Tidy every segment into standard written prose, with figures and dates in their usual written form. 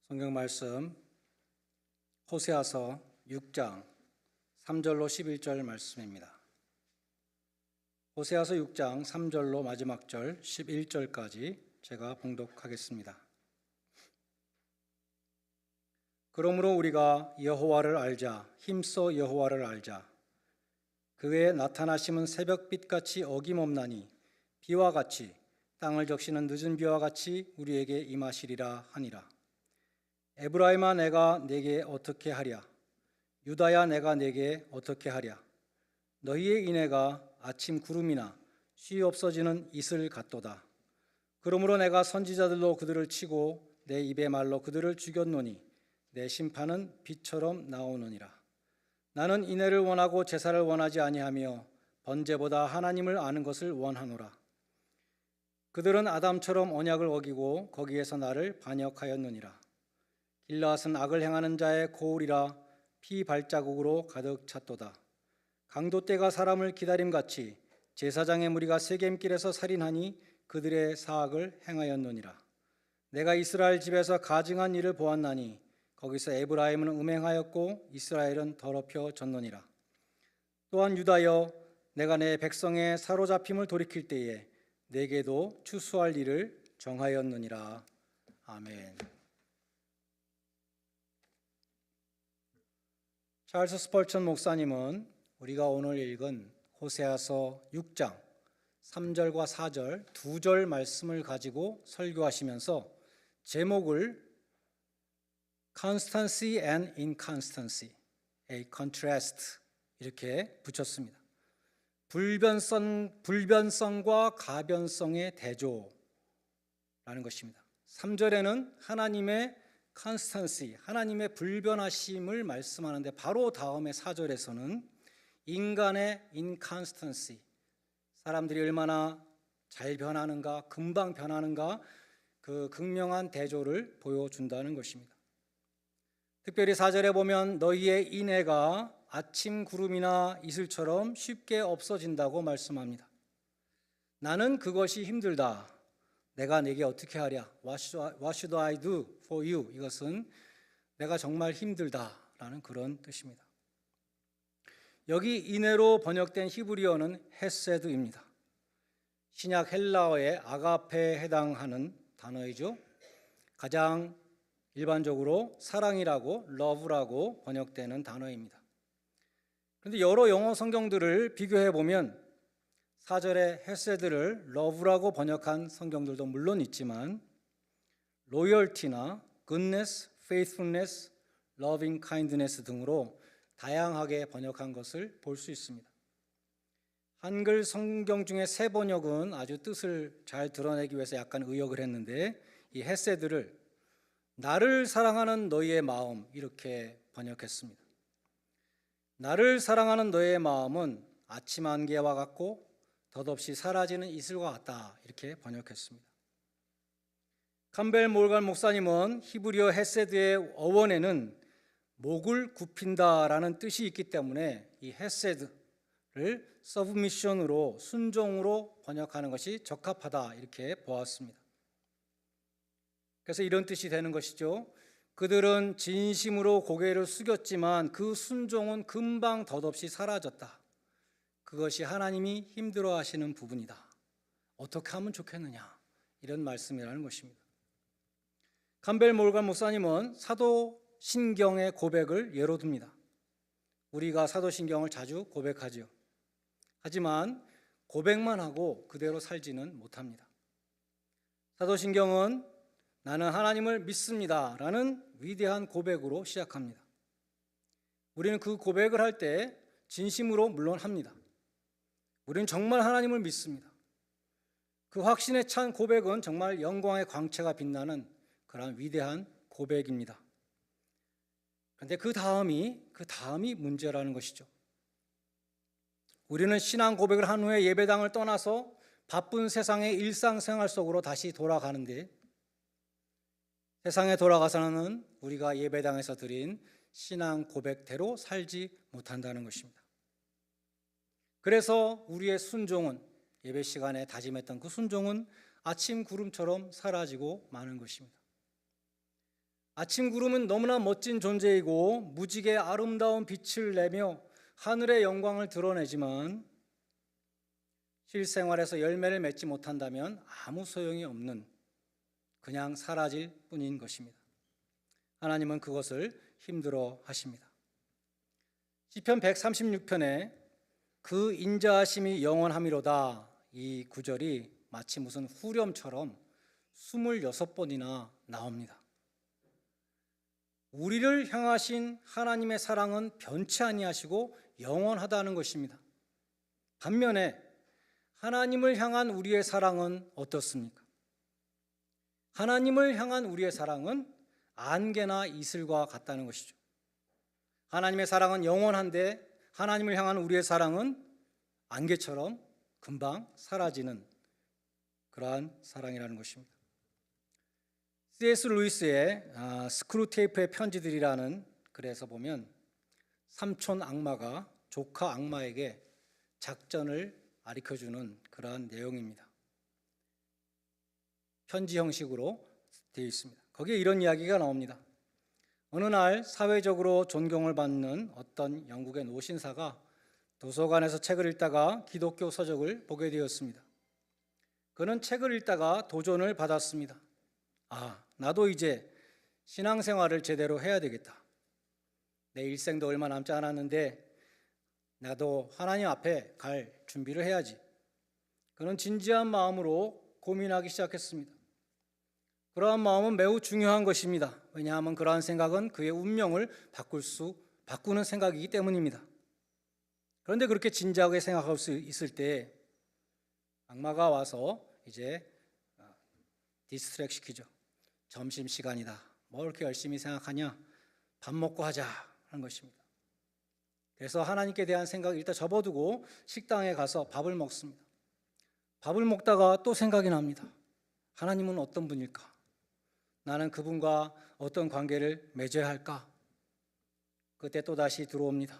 성경 말씀 호세아서 6장 3절로 11절 말씀입니다. 호세아서 6장 3절로 마지막 절 11절까지 제가 봉독하겠습니다. 그러므로 우리가 여호와를 알자, 힘써 여호와를 알자. 그의 나타나심은 새벽빛같이 어김없나니 비와 같이 땅을 적시는 늦은 비와 같이 우리에게 임하시리라 하니라. 에브라임아, 내가 내게 어떻게 하랴? 유다야, 내가 내게 어떻게 하랴? 너희의 인애가 아침 구름이나 쉬 없어지는 이슬 같도다. 그러므로 내가 선지자들로 그들을 치고 내 입의 말로 그들을 죽였노니 내 심판은 빛처럼 나오느니라. 나는 인애를 원하고 제사를 원하지 아니하며 번제보다 하나님을 아는 것을 원하노라. 그들은 아담처럼 언약을 어기고 거기에서 나를 반역하였느니라. 길라앗은 악을 행하는 자의 고울이라 피 발자국으로 가득 찼도다. 강도 떼가 사람을 기다림같이 제사장의 무리가 세겜길에서 살인하니 그들의 사악을 행하였느니라. 내가 이스라엘 집에서 가증한 일을 보았나니 거기서 에브라임은 음행하였고 이스라엘은 더럽혀졌느니라. 또한 유다여, 내가 내 백성의 사로잡힘을 돌이킬 때에 내게도 추수할 일을 정하였느니라. 아멘. 찰스 스펄전 목사님은 우리가 오늘 읽은 호세아서 6장 3절과 4절 두 절 말씀을 가지고 설교하시면서 제목을 Constancy and Inconstancy, a contrast 이렇게 붙였습니다. 불변성과 가변성의 대조라는 것입니다. 3절에는 하나님의 constancy, 하나님의 불변하심을 말씀하는데 바로 다음에 4절에서는 인간의 inconstancy, 사람들이 얼마나 잘 변하는가, 금방 변하는가, 그 극명한 대조를 보여준다는 것입니다. 특별히 4절에 보면 너희의 인애가 아침 구름이나 이슬처럼 쉽게 없어진다고 말씀합니다. 나는 그것이 힘들다. 내가 내게 어떻게 하랴? What should I do for you? 이것은 내가 정말 힘들다라는 그런 뜻입니다. 여기 인애로 번역된 히브리어는 헤세드입니다. 신약 헬라어의 아가페에 해당하는 단어이죠. 가장 일반적으로 사랑이라고, love라고 번역되는 단어입니다. 그런데 여러 영어 성경들을 비교해 보면 4절에 헤세드를 love라고 번역한 성경들도 물론 있지만 loyalty나 goodness, faithfulness, loving kindness 등으로 다양하게 번역한 것을 볼 수 있습니다. 한글 성경 중에 새 번역은 아주 뜻을 잘 드러내기 위해서 약간 의역을 했는데 이 헤세드를 나를 사랑하는 너희의 마음 이렇게 번역했습니다. 나를 사랑하는 너희의 마음은 아침 안개와 같고 덧없이 사라지는 이슬과 같다 이렇게 번역했습니다. 캠벨 몰간 목사님은 히브리어 헤세드의 어원에는 목을 굽힌다라는 뜻이 있기 때문에 이 헤세드를 서브미션으로 순종으로 번역하는 것이 적합하다 이렇게 보았습니다. 그래서 이런 뜻이 되는 것이죠. 그들은 진심으로 고개를 숙였지만 그 순종은 금방 덧없이 사라졌다. 그것이 하나님이 힘들어하시는 부분이다. 어떻게 하면 좋겠느냐 이런 말씀이라는 것입니다. 캠벨 몰간 목사님은 사도신경의 고백을 예로 듭니다. 우리가 사도신경을 자주 고백하죠. 하지만 고백만 하고 그대로 살지는 못합니다. 사도신경은 나는 하나님을 믿습니다 라는 위대한 고백으로 시작합니다. 우리는 그 고백을 할 때 진심으로 물론 합니다. 우리는 정말 하나님을 믿습니다. 그 확신에 찬 고백은 정말 영광의 광채가 빛나는 그런 위대한 고백입니다. 그런데 그 다음이 문제라는 것이죠. 우리는 신앙 고백을 한 후에 예배당을 떠나서 바쁜 세상의 일상생활 속으로 다시 돌아가는데 세상에 돌아가서는 우리가 예배당에서 드린 신앙 고백대로 살지 못한다는 것입니다. 그래서 우리의 순종은 예배 시간에 다짐했던 그 순종은 아침 구름처럼 사라지고 마는 것입니다. 아침 구름은 너무나 멋진 존재이고 무지개 아름다운 빛을 내며 하늘의 영광을 드러내지만 실생활에서 열매를 맺지 못한다면 아무 소용이 없는, 그냥 사라질 뿐인 것입니다. 하나님은 그것을 힘들어 하십니다. 시편 136편에 그 인자하심이 영원함이로다, 이 구절이 마치 무슨 후렴처럼 26번이나 나옵니다. 우리를 향하신 하나님의 사랑은 변치 아니하시고 영원하다는 것입니다. 반면에 하나님을 향한 우리의 사랑은 어떻습니까? 하나님을 향한 우리의 사랑은 안개나 이슬과 같다는 것이죠. 하나님의 사랑은 영원한데 하나님을 향한 우리의 사랑은 안개처럼 금방 사라지는 그러한 사랑이라는 것입니다. C.S. 루이스의 스크루테이프의 편지들이라는 글에서 보면 삼촌 악마가 조카 악마에게 작전을 가르쳐주는 그러한 내용입니다. 편지 형식으로 되어 있습니다. 거기에 이런 이야기가 나옵니다. 어느 날 사회적으로 존경을 받는 어떤 영국의 노신사가 도서관에서 책을 읽다가 기독교 서적을 보게 되었습니다. 그는 책을 읽다가 도전을 받았습니다. 나도 이제 신앙생활을 제대로 해야 되겠다. 내 일생도 얼마 남지 않았는데 나도 하나님 앞에 갈 준비를 해야지. 그는 진지한 마음으로 고민하기 시작했습니다. 그러한 마음은 매우 중요한 것입니다. 왜냐하면 그러한 생각은 그의 운명을 바꾸는 생각이기 때문입니다. 그런데 그렇게 진지하게 생각할 수 있을 때 악마가 와서 이제 디스트랙 시키죠. 점심시간이다. 뭐 이렇게 열심히 생각하냐? 밥 먹고 하자 하는 것입니다. 그래서 하나님께 대한 생각을 일단 접어두고 식당에 가서 밥을 먹습니다. 밥을 먹다가 또 생각이 납니다. 하나님은 어떤 분일까? 나는 그분과 어떤 관계를 맺어야 할까? 그때 또 다시 들어옵니다.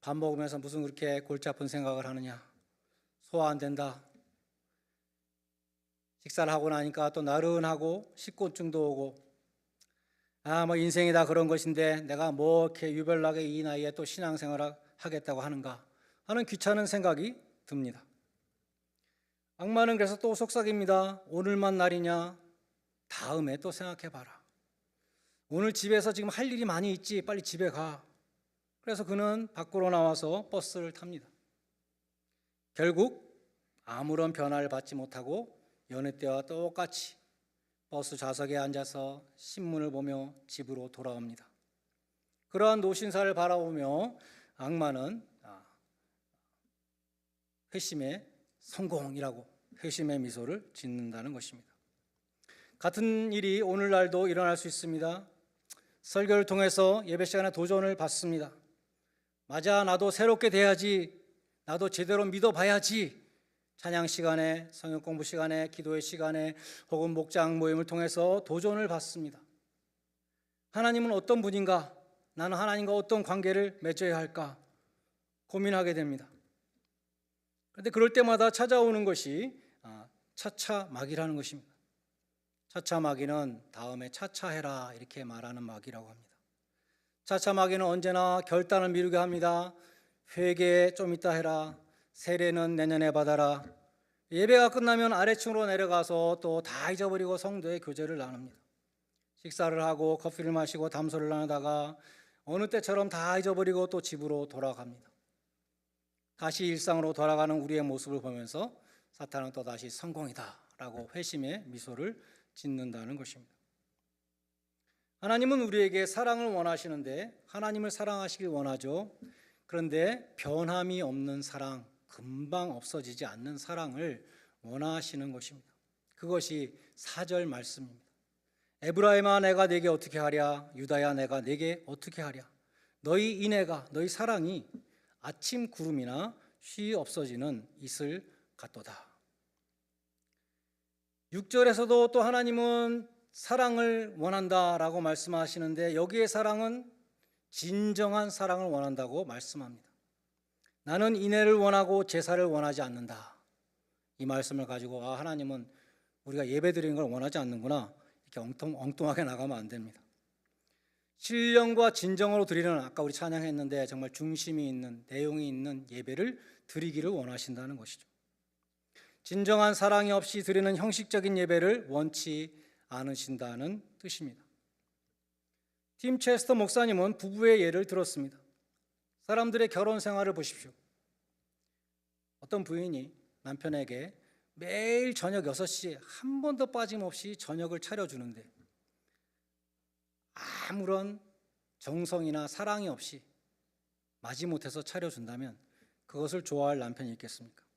밥 먹으면서 무슨 그렇게 골치 아픈 생각을 하느냐? 소화 안 된다. 식사를 하고 나니까 또 나른하고 식곤증도 오고, 뭐 인생이 다 그런 것인데 내가 뭐 이렇게 유별나게 이 나이에 또 신앙생활을 하겠다고 하는가 하는 귀찮은 생각이 듭니다. 악마는 그래서 또 속삭입니다. 오늘만 날이냐? 다음에 또 생각해봐라. 오늘 집에서 지금 할 일이 많이 있지, 빨리 집에 가. 그래서 그는 밖으로 나와서 버스를 탑니다. 결국 아무런 변화를 받지 못하고 여느 때와 똑같이 버스 좌석에 앉아서 신문을 보며 집으로 돌아옵니다. 그러한 노신사를 바라보며 악마는 회심의 성공이라고 회심의 미소를 짓는다는 것입니다. 같은 일이 오늘날도 일어날 수 있습니다. 설교를 통해서 예배 시간에 도전을 받습니다. 맞아, 나도 새롭게 돼야지, 나도 제대로 믿어봐야지. 찬양 시간에, 성경 공부 시간에, 기도의 시간에 혹은 목장 모임을 통해서 도전을 받습니다. 하나님은 어떤 분인가? 나는 하나님과 어떤 관계를 맺어야 할까? 고민하게 됩니다. 그런데 그럴 때마다 찾아오는 것이 차차 마귀라는 것입니다. 차차 마귀는 다음에 차차해라 이렇게 말하는 마귀라고 합니다. 차차 마귀는 언제나 결단을 미루게 합니다. 회개 좀 이따 해라. 세례는 내년에 받아라. 예배가 끝나면 아래층으로 내려가서 또 다 잊어버리고 성도의 교제를 나눕니다. 식사를 하고 커피를 마시고 담소를 나누다가 어느 때처럼 다 잊어버리고 또 집으로 돌아갑니다. 다시 일상으로 돌아가는 우리의 모습을 보면서 사탄은 또 다시 성공이다라고 회심의 미소를 짓는다는 것입니다. 하나님은 우리에게 사랑을 원하시는데 하나님을 사랑하시길 원하죠. 그런데 변함이 없는 사랑, 금방 없어지지 않는 사랑을 원하시는 것입니다. 그것이 4절 말씀입니다. 에브라임아 내가 내게 어떻게 하랴? 유다야 내가 내게 어떻게 하랴? 너희 인애가, 너희 사랑이 아침 구름이나 쉬 없어지는 이슬 같도다. 6절에서도 또 하나님은 사랑을 원한다라고 말씀하시는데 여기에 사랑은 진정한 사랑을 원한다고 말씀합니다. 나는 인애를 원하고 제사를 원하지 않는다. 이 말씀을 가지고 하나님은 우리가 예배드리는 걸 원하지 않는구나 이렇게 엉뚱하게 나가면 안 됩니다. 신령과 진정으로 드리는, 아까 우리 찬양했는데 정말 중심이 있는, 내용이 있는 예배를 드리기를 원하신다는 것이죠. 진정한 사랑이 없이 드리는 형식적인 예배를 원치 않으신다는 뜻입니다. 팀 체스터 목사님은 부부의 예를 들었습니다. 사람들의 결혼 생활을 보십시오. 어떤 부인이 남편에게 매일 저녁 6시에 한 번도 빠짐없이 저녁을 차려주는데 아무런 정성이나 사랑이 없이 마지못해서 차려준다면 그것을 좋아할 남편이 있겠습니까?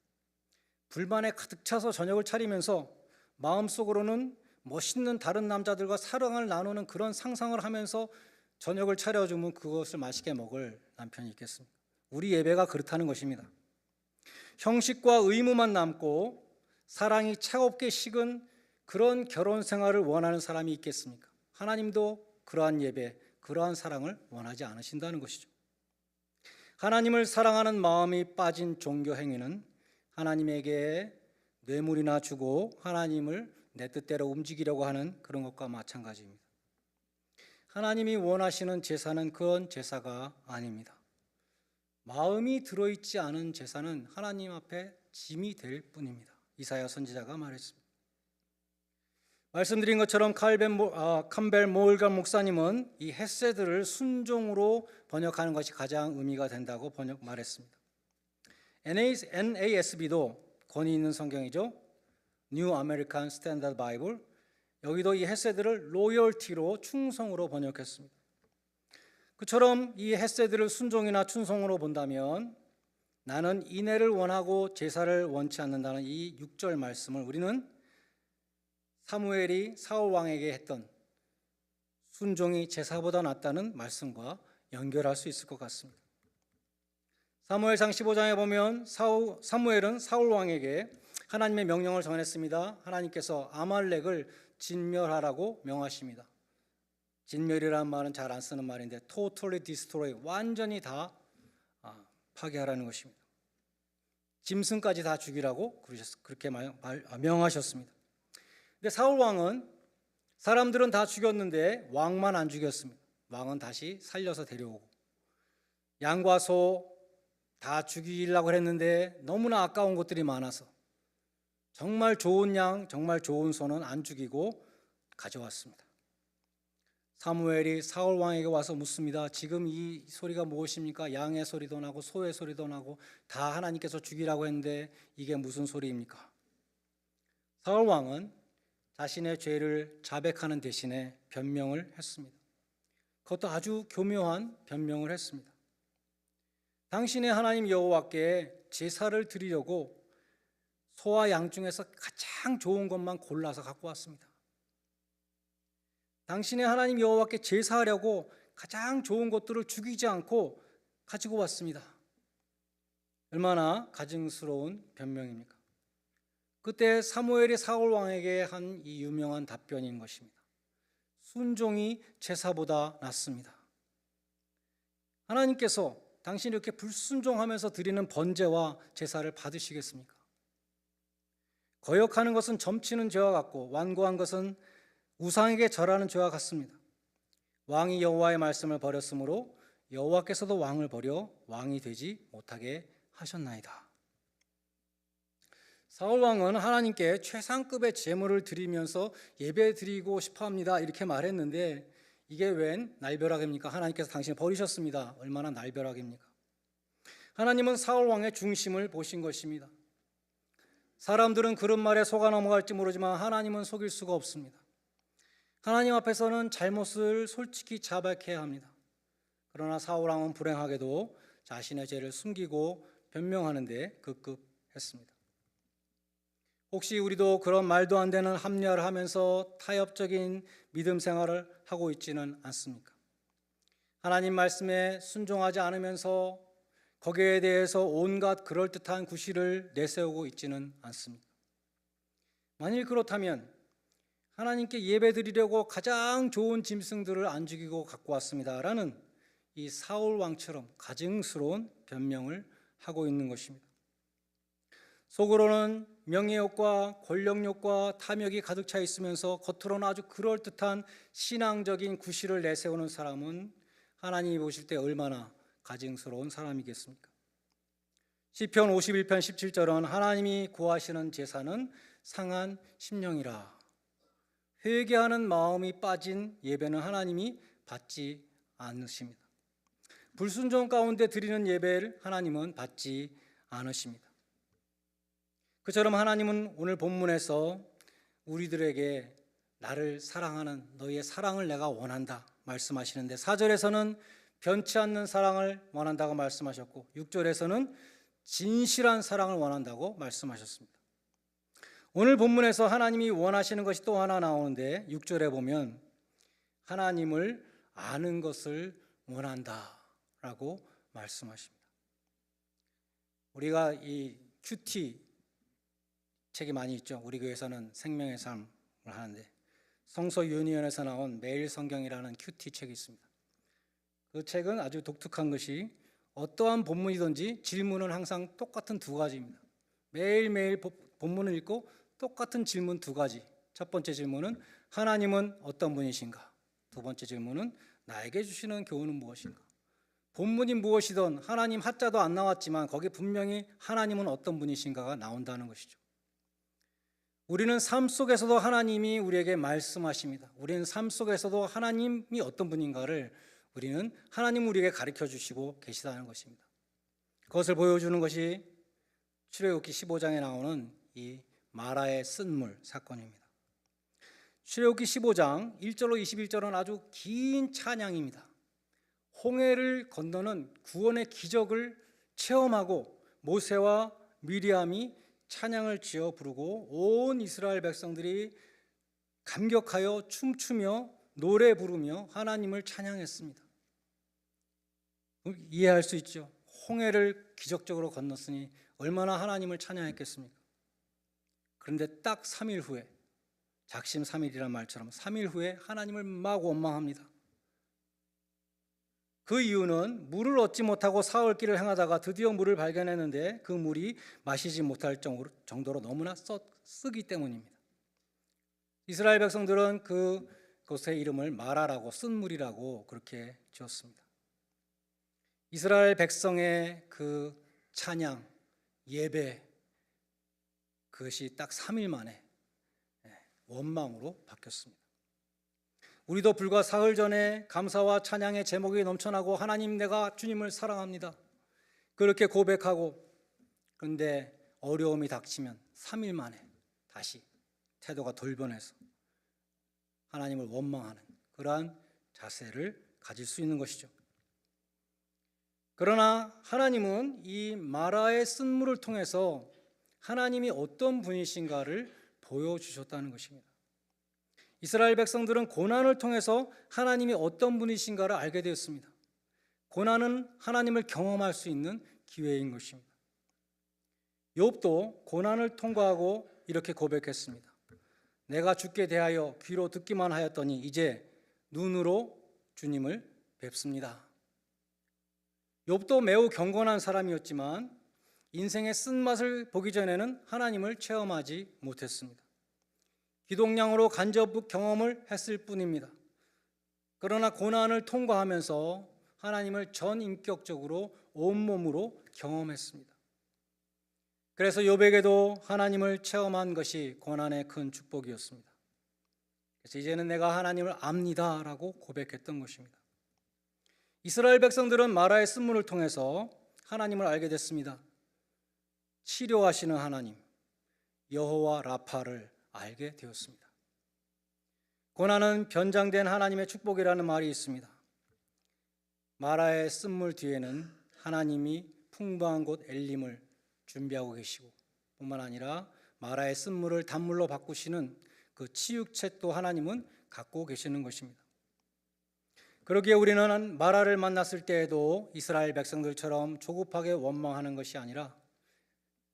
불만에 가득 차서 저녁을 차리면서 마음속으로는 멋있는 다른 남자들과 사랑을 나누는 그런 상상을 하면서 저녁을 차려주면 그것을 맛있게 먹을 남편이 있겠습니까? 우리 예배가 그렇다는 것입니다. 형식과 의무만 남고 사랑이 차갑게 식은 그런 결혼 생활을 원하는 사람이 있겠습니까? 하나님도 그러한 예배, 그러한 사랑을 원하지 않으신다는 것이죠. 하나님을 사랑하는 마음이 빠진 종교 행위는 하나님에게 뇌물이나 주고 하나님을 내 뜻대로 움직이려고 하는 그런 것과 마찬가지입니다. 하나님이 원하시는 제사는 그런 제사가 아닙니다. 마음이 들어있지 않은 제사는 하나님 앞에 짐이 될 뿐입니다. 이사야 선지자가 말했습니다. 말씀드린 것처럼 캄벨 모을간 목사님은 이 헤세드를 순종으로 번역하는 것이 가장 의미가 된다고 말했습니다. NASB도 권위 있는 성경이죠. New American Standard Bible, 여기도 이 헤세드를 로열티로, 충성으로 번역했습니다. 그처럼 이 헤세드를 순종이나 충성으로 본다면 나는 인애를 원하고 제사를 원치 않는다는 이 6절 말씀을 우리는 사무엘이 사울 왕에게 했던 순종이 제사보다 낫다는 말씀과 연결할 수 있을 것 같습니다. 사무엘상 15장에 보면 사무엘은 사울 왕에게 하나님의 명령을 전했습니다. 하나님께서 아말렉을 진멸하라고 명하십니다. 진멸이라는 말은 잘 안 쓰는 말인데 totally destroy, 완전히 다 파괴하라는 것입니다. 짐승까지 다 죽이라고 그렇게 명하셨습니다. 근데 사울 왕은, 사람들은 다 죽였는데 왕만 안 죽였습니다. 왕은 다시 살려서 데려오고, 양과 소 다 죽이려고 했는데 너무나 아까운 것들이 많아서 정말 좋은 양, 정말 좋은 소는 안 죽이고 가져왔습니다. 사무엘이 사울 왕에게 와서 묻습니다. 지금 이 소리가 무엇입니까? 양의 소리도 나고 소의 소리도 나고 다 하나님께서 죽이라고 했는데 이게 무슨 소리입니까? 사울 왕은 자신의 죄를 자백하는 대신에 변명을 했습니다. 그것도 아주 교묘한 변명을 했습니다. 당신의 하나님 여호와께 제사를 드리려고 소와 양 중에서 가장 좋은 것만 골라서 갖고 왔습니다. 당신의 하나님 여호와께 제사하려고 가장 좋은 것들을 죽이지 않고 가지고 왔습니다. 얼마나 가증스러운 변명입니까? 그때 사무엘이 사울 왕에게 한 이 유명한 답변인 것입니다. 순종이 제사보다 낫습니다. 하나님께서 당신이 이렇게 불순종하면서 드리는 번제와 제사를 받으시겠습니까? 거역하는 것은 점치는 죄와 같고 완고한 것은 우상에게 절하는 죄와 같습니다. 왕이 여호와의 말씀을 버렸으므로 여호와께서도 왕을 버려 왕이 되지 못하게 하셨나이다. 사울 왕은 하나님께 최상급의 제물을 드리면서 예배 드리고 싶어합니다 이렇게 말했는데 이게 웬 날벼락입니까? 하나님께서 당신을 버리셨습니다. 얼마나 날벼락입니까? 하나님은 사울 왕의 중심을 보신 것입니다. 사람들은 그런 말에 속아 넘어갈지 모르지만 하나님은 속일 수가 없습니다. 하나님 앞에서는 잘못을 솔직히 자백해야 합니다. 그러나 사울 왕은 불행하게도 자신의 죄를 숨기고 변명하는 데 급급했습니다. 혹시 우리도 그런 말도 안 되는 합리화를 하면서 타협적인 믿음 생활을 하고 있지는 않습니까? 하나님 말씀에 순종하지 않으면서 거기에 대해서 온갖 그럴듯한 구실을 내세우고 있지는 않습니까? 만일 그렇다면 하나님께 예배드리려고 가장 좋은 짐승들을 안 죽이고 갖고 왔습니다라는 이 사울 왕처럼 가증스러운 변명을 하고 있는 것입니다. 속으로는 명예욕과 권력욕과 탐욕이 가득 차 있으면서 겉으로는 아주 그럴듯한 신앙적인 구실을 내세우는 사람은 하나님이 보실 때 얼마나 가증스러운 사람이겠습니까? 시편 51편 17절은 하나님이 구하시는 제사는 상한 심령이라. 회개하는 마음이 빠진 예배는 하나님이 받지 않으십니다. 불순종 가운데 드리는 예배를 하나님은 받지 않으십니다. 그처럼 하나님은 오늘 본문에서 우리들에게 나를 사랑하는 너희의 사랑을 내가 원한다 말씀하시는데 4절에서는 변치 않는 사랑을 원한다고 말씀하셨고 6절에서는 진실한 사랑을 원한다고 말씀하셨습니다. 오늘 본문에서 하나님이 원하시는 것이 또 하나 나오는데 6절에 보면 하나님을 아는 것을 원한다라고 말씀하십니다. 우리가 이 큐티 책이 많이 있죠. 우리 교회에서는 생명의 삶을 하는데 성서 유니온에서 나온 매일 성경이라는 큐티 책이 있습니다. 그 책은 아주 독특한 것이 어떠한 본문이든지 질문은 항상 똑같은 두 가지입니다. 매일매일 본문을 읽고 똑같은 질문 두 가지. 첫 번째 질문은 하나님은 어떤 분이신가? 두 번째 질문은 나에게 주시는 교훈은 무엇인가? 본문이 무엇이든 하나님 하자도 안 나왔지만 거기 분명히 하나님은 어떤 분이신가가 나온다는 것이죠. 우리는 삶 속에서도 하나님이 우리에게 말씀하십니다. 우리는 삶 속에서도 하나님이 어떤 분인가를 우리는 하나님 우리에게 가르쳐 주시고 계시다는 것입니다. 그것을 보여주는 것이 출애굽기 15장에 나오는 이 마라의 쓴물 사건입니다. 출애굽기 15장 1절로 21절은 아주 긴 찬양입니다. 홍해를 건너는 구원의 기적을 체험하고 모세와 미리암이 찬양을 지어 부르고 온 이스라엘 백성들이 감격하여 춤추며 노래 부르며 하나님을 찬양했습니다. 이해할 수 있죠. 홍해를 기적적으로 건넜으니 얼마나 하나님을 찬양했겠습니까? 그런데 딱 3일 후에 작심 3일이란 말처럼 3일 후에 하나님을 막 원망합니다. 그 이유는 물을 얻지 못하고 사흘길을 행하다가 드디어 물을 발견했는데 그 물이 마시지 못할 정도로 너무나 쓰기 때문입니다. 이스라엘 백성들은 그곳의 이름을 마라라고 쓴물이라고 그렇게 지었습니다. 이스라엘 백성의 그 찬양, 예배 그것이 딱 3일 만에 원망으로 바뀌었습니다. 우리도 불과 사흘 전에 감사와 찬양의 제목이 넘쳐나고 하나님 내가 주님을 사랑합니다 그렇게 고백하고 그런데 어려움이 닥치면 3일 만에 다시 태도가 돌변해서 하나님을 원망하는 그러한 자세를 가질 수 있는 것이죠. 그러나 하나님은 이 마라의 쓴물을 통해서 하나님이 어떤 분이신가를 보여주셨다는 것입니다. 이스라엘 백성들은 고난을 통해서 하나님이 어떤 분이신가를 알게 되었습니다. 고난은 하나님을 경험할 수 있는 기회인 것입니다. 욥도 고난을 통과하고 이렇게 고백했습니다. 내가 주께 대하여 귀로 듣기만 하였더니 이제 눈으로 주님을 뵙습니다. 욥도 매우 경건한 사람이었지만 인생의 쓴맛을 보기 전에는 하나님을 체험하지 못했습니다. 기독량으로 간접 경험을 했을 뿐입니다. 그러나 고난을 통과하면서 하나님을 전인격적으로 온몸으로 경험했습니다. 그래서 욥에게도 하나님을 체험한 것이 고난의 큰 축복이었습니다. 그래서 이제는 내가 하나님을 압니다라고 고백했던 것입니다. 이스라엘 백성들은 마라의 쓴물을 통해서 하나님을 알게 됐습니다. 치료하시는 하나님 여호와 라파를 알게 되었습니다. 고난은 변장된 하나님의 축복이라는 말이 있습니다. 마라의 쓴물 뒤에는 하나님이 풍부한 곳 엘림을 준비하고 계시고 뿐만 아니라 마라의 쓴물을 단물로 바꾸시는 그 치유책도 하나님은 갖고 계시는 것입니다. 그러기에 우리는 마라를 만났을 때에도 이스라엘 백성들처럼 조급하게 원망하는 것이 아니라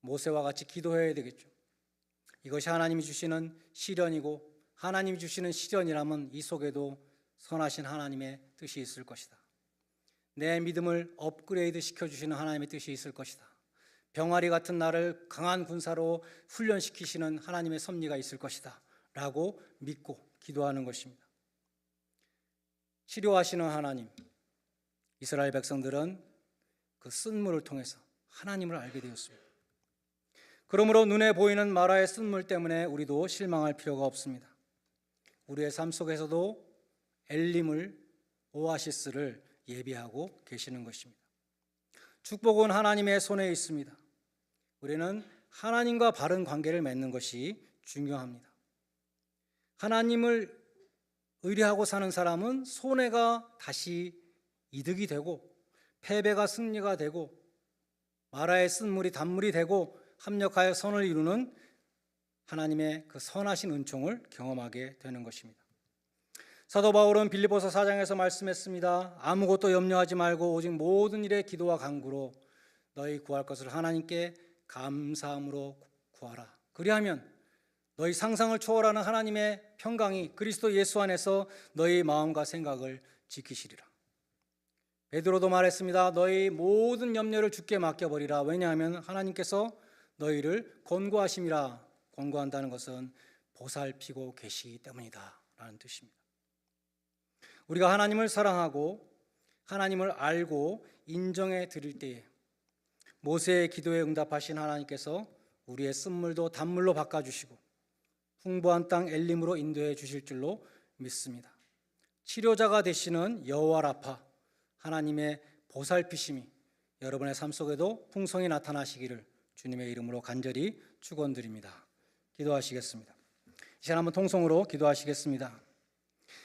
모세와 같이 기도해야 되겠죠. 이것이 하나님이 주시는 시련이고 하나님이 주시는 시련이라면 이 속에도 선하신 하나님의 뜻이 있을 것이다. 내 믿음을 업그레이드 시켜주시는 하나님의 뜻이 있을 것이다. 병아리 같은 나를 강한 군사로 훈련시키시는 하나님의 섭리가 있을 것이다 라고 믿고 기도하는 것입니다. 치료하시는 하나님, 이스라엘 백성들은 그 쓴물을 통해서 하나님을 알게 되었습니다. 그러므로 눈에 보이는 마라의 쓴물 때문에 우리도 실망할 필요가 없습니다. 우리의 삶 속에서도 엘림을, 오아시스를 예비하고 계시는 것입니다. 축복은 하나님의 손에 있습니다. 우리는 하나님과 바른 관계를 맺는 것이 중요합니다. 하나님을 의뢰하고 사는 사람은 손해가 다시 이득이 되고 패배가 승리가 되고 마라의 쓴물이 단물이 되고 합력하여 선을 이루는 하나님의 그 선하신 은총을 경험하게 되는 것입니다. 사도 바울은 빌립보서 4장에서 말씀했습니다. 아무것도 염려하지 말고 오직 모든 일에 기도와 간구로 너희 구할 것을 하나님께 감사함으로 구하라. 그리하면 너희 상상을 초월하는 하나님의 평강이 그리스도 예수 안에서 너희 마음과 생각을 지키시리라. 베드로도 말했습니다. 너희 모든 염려를 주께 맡겨버리라. 왜냐하면 하나님께서 너희를 권고하심이라. 권고한다는 것은 보살피고 계시기 때문이다 라는 뜻입니다. 우리가 하나님을 사랑하고 하나님을 알고 인정해 드릴 때에 모세의 기도에 응답하신 하나님께서 우리의 쓴물도 단물로 바꿔주시고 풍부한 땅 엘림으로 인도해 주실 줄로 믿습니다. 치료자가 되시는 여호와 라파, 하나님의 보살피심이 여러분의 삶 속에도 풍성히 나타나시기를 주님의 이름으로 간절히 축원드립니다. 기도하시겠습니다. 이제 한번 통성으로 기도하시겠습니다.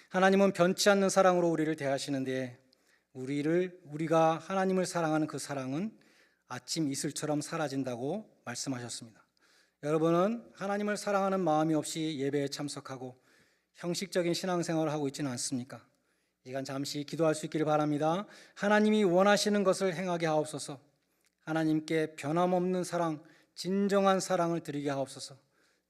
하나님은 변치 않는 사랑으로 우리를 대하시는데 우리가 하나님을 사랑하는 그 사랑은 아침 이슬처럼 사라진다고 말씀하셨습니다. 여러분은 하나님을 사랑하는 마음이 없이 예배에 참석하고 형식적인 신앙생활을 하고 있지는 않습니까? 이 시간 잠시 기도할 수 있기를 바랍니다. 하나님이 원하시는 것을 행하게 하옵소서. 하나님께 변함없는 사랑, 진정한 사랑을 드리게 하옵소서.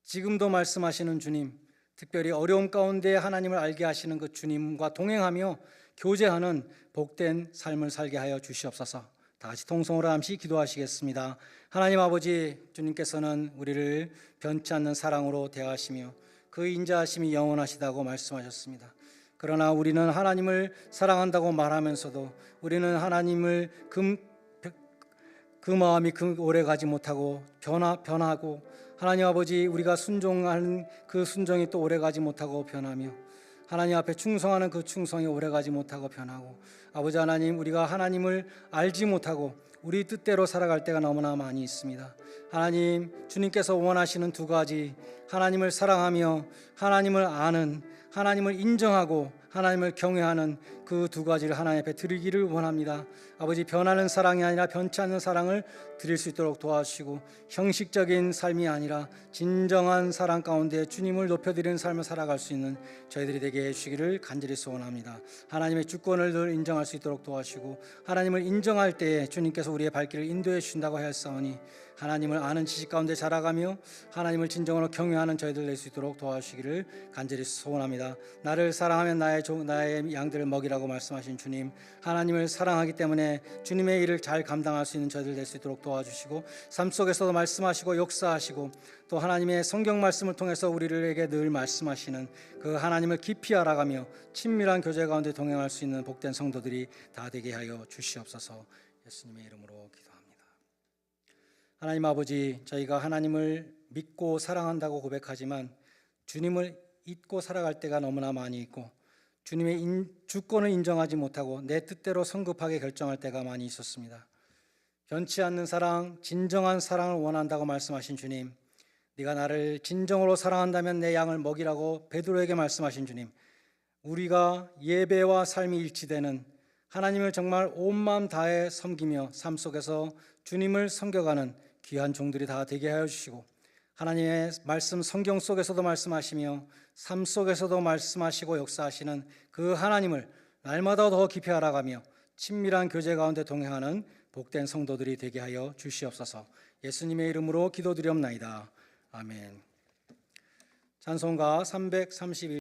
지금도 말씀하시는 주님, 특별히 어려움 가운데 하나님을 알게 하시는 그 주님과 동행하며 교제하는 복된 삶을 살게 하여 주시옵소서. 다 같이 통성으로 함께 기도하시겠습니다. 하나님 아버지, 주님께서는 우리를 변치 않는 사랑으로 대하시며 그 인자하심이 영원하시다고 말씀하셨습니다. 그러나 우리는 하나님을 사랑한다고 말하면서도 우리는 하나님을 그 마음이 오래 가지 못하고 변하고 하나님 아버지, 우리가 순종하는 그 순종이 또 오래 가지 못하고 변하며 하나님 앞에 충성하는 그 충성이 오래 가지 못하고 변하고 아버지 하나님, 우리가 하나님을 알지 못하고 우리 뜻대로 살아갈 때가 너무나 많이 있습니다. 하나님, 주님께서 원하시는 두 가지, 하나님을 사랑하며 하나님을 아는, 하나님을 인정하고 하나님을 경외하는 그 두 가지를 하나님 앞에 드리기를 원합니다. 아버지, 변하는 사랑이 아니라 변치 않는 사랑을 드릴 수 있도록 도와주시고 형식적인 삶이 아니라 진정한 사랑 가운데 주님을 높여드리는 삶을 살아갈 수 있는 저희들이 되게 해주시기를 간절히 소원합니다. 하나님의 주권을 늘 인정할 수 있도록 도와주시고 하나님을 인정할 때에 주님께서 우리의 발길을 인도해 주신다고 하였사오니 하나님을 아는 지식 가운데 자라가며 하나님을 진정으로 경외하는 저희들 될 수 있도록 도와주시기를 간절히 소원합니다. 나를 사랑하면 나의 양들을 먹이라고 말씀하신 주님, 하나님을 사랑하기 때문에 주님의 일을 잘 감당할 수 있는 저희들 될 수 있도록 도와주시고 삶 속에서도 말씀하시고 역사하시고 또 하나님의 성경 말씀을 통해서 우리에게 늘 말씀하시는 그 하나님을 깊이 알아가며 친밀한 교제 가운데 동행할 수 있는 복된 성도들이 다 되게 하여 주시옵소서. 예수님의 이름으로 기도합니다. 하나님 아버지, 저희가 하나님을 믿고 사랑한다고 고백하지만 주님을 잊고 살아갈 때가 너무나 많이 있고 주님의 주권을 인정하지 못하고 내 뜻대로 성급하게 결정할 때가 많이 있었습니다. 변치 않는 사랑, 진정한 사랑을 원한다고 말씀하신 주님, 네가 나를 진정으로 사랑한다면 내 양을 먹이라고 베드로에게 말씀하신 주님, 우리가 예배와 삶이 일치되는 하나님을 정말 온 마음 다해 섬기며 삶 속에서 주님을 섬겨가는 귀한 종들이 다 되게 하여 주시고 하나님의 말씀 성경 속에서도 말씀하시며 삶 속에서도 말씀하시고 역사하시는 그 하나님을 날마다 더 깊이 알아가며 친밀한 교제 가운데 동행하는 복된 성도들이 되게 하여 주시옵소서. 예수님의 이름으로 기도드리옵나이다. 아멘. 찬송가 331